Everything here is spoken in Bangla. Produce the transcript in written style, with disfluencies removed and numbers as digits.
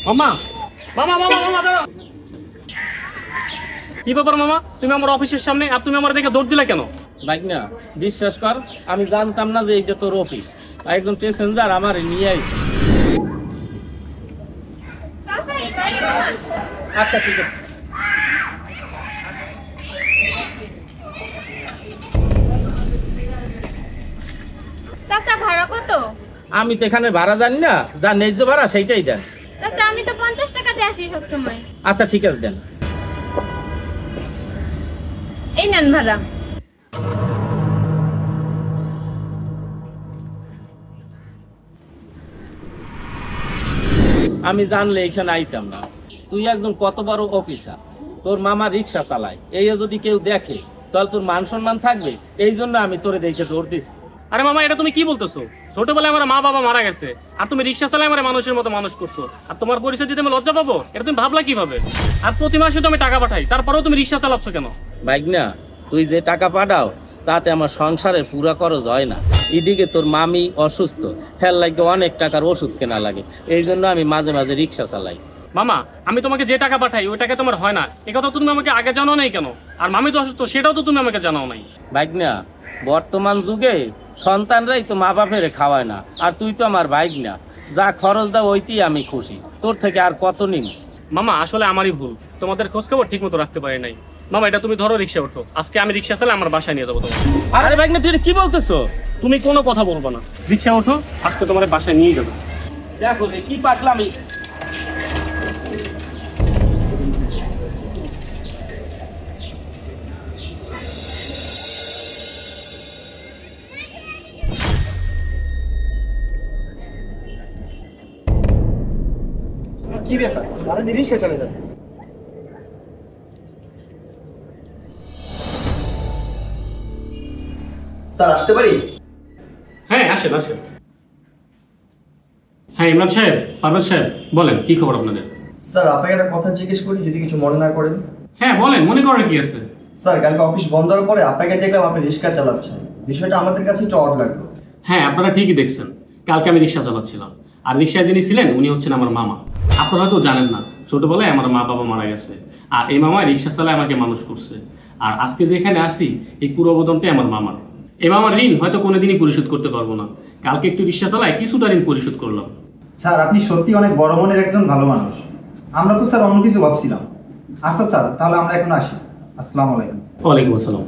মামা মামা মামা মামা দাঁড়াও। কি ব্যাপার মামা, তুমি আমার অফিসের সামনে আর তুমি আমার দেখে দৌড় দিলে কেন? বাইক না, বিশ্বাস কর আমি জানতাম না যে এইটা তোর অফিস। একজন প্যাসেঞ্জার আমার নিয়ে আইছে। আচ্ছা ঠিক আছে। চাচা ভাড়া কত? আমি তো এখানে ভাড়া জানি না, যা ন্যায্য ভাড়া সেইটাই দেন। চাচা আমি তো 50 টাকাতে আসি সব সময়। আচ্ছা ঠিক আছে দেন। এই নেন ভাড়া। আমি জানলে এখানে আইতাম না। তুই একজন কত বড় অফিসার, তোর মামা রিক্সা চালায়, এই যদি কেউ দেখে তাহলে তোর মান সম্মান থাকবে। এই জন্য আমি তোরে দেখে দৌড় দিছি। আরে মামা, এটা তুমি কি বলতেছো? ছোটবেলায় আমার মা বাবা মারা গেছে আর তুমি রিক্সা চালায় আমার মানুষের মতো মানুষ করছো, আর তোমার পরিচয় দিতে আমি লজ্জা পাবো? এটা তুমি ভাবলা কিভাবে? আর প্রতি মাসে তো আমি টাকা পাঠাই, তারপরেও তুমি রিক্সা চালাচ্ছ কেন? বাইক না, তুই যে টাকা পাঠাও তাতে আমার সংসারে পুরা খরচ হয় না। এদিকে তোর মামি অসুস্থ, হেল লাগে অনেক টাকার ওষুধ কেনা লাগে, এই জন্য আমি মাঝে মাঝে রিক্সা চালাই। মামা, আমি তোমাকে যে টাকা পাঠাই ওই টাকা তোমার হয় না, এ কথা তুমি আমাকে আগে জানাও নাই কেন? আর মামি তো অসুস্থ, সেটাও তো তুমি আমাকে জানাও নাই। বাইক না, বর্তমান যুগে সন্তানরাই তো মা বাপের খাওয়ায় না, আর তুই তো আমার বাইক না, যা খরচ দাও ওইতেই আমি খুশি, তোর থেকে আর কত নিন। মামা আসলে আমারই ভুল, তোমাদের খোঁজ খবর ঠিক মতো রাখতে পারি নাই। মামা এটা তুমি ধরো, রিক্সা ওঠো, আজকে আমি রিক্সা চালাই আমার বাসায় নিয়ে যাবো তোমার। আরে বাইক না, তুই কি বলতেছো? তুমি কোনো কথা বলবো না, রিক্সা ওঠো, আজকে তোমার বাসায় নিয়ে যাবো। দেখো রে কি পাকলাম। কি ব্যাপার, সারাদিন রিক্সা চলে যাচ্ছে। স্যার আসতে পারি? হ্যাঁ আসেন আসেন। হ্যাঁ ইমরান সাহেব, পারভেজ সাহেব, বলেন কি খবর আপনাদের? স্যার আপনাকে একটা কথা জিজ্ঞেস করি, যদি কিছু মনে না করেন। হ্যাঁ বলেন, মনে করার কি আছে? স্যার কালকে অফিস বন্ধ হওয়ার পরে আপনাকে দেখলাম আপনি রিক্সা চালাচ্ছেন, বিষয়টা আমাদের কাছে একটু অড লাগলো। হ্যাঁ আপনারা ঠিকই দেখছেন, কালকে আমি রিক্সা চালাচ্ছিলাম, আর রিক্সায় যিনি ছিলেন উনি হচ্ছেন আমার মামা। আপনারা হয়তো জানেন না, ছোটবেলায় আমার মা বাবা মারা গেছে, আর এই মামা রিক্সা চালায় আমাকে মানুষ করছে। আর আজকে যেখানে আসি এই পুরো অবদানটাই আমার মামার। এই মামার ঋণ হয়তো কোনোদিনই পরিশোধ করতে পারবো না, কালকে একটু রিক্সা চালায় কিছুটা ঋণ পরিশোধ করলাম। স্যার আপনি সত্যি অনেক বড় মনের একজন ভালো মানুষ, আমরা তো স্যার অন্য কিছু ভাবছিলাম। আচ্ছা স্যার তাহলে আমরা এখন আসি। আসসালামু আলাইকুম। ওয়ালাইকুম আসসালাম।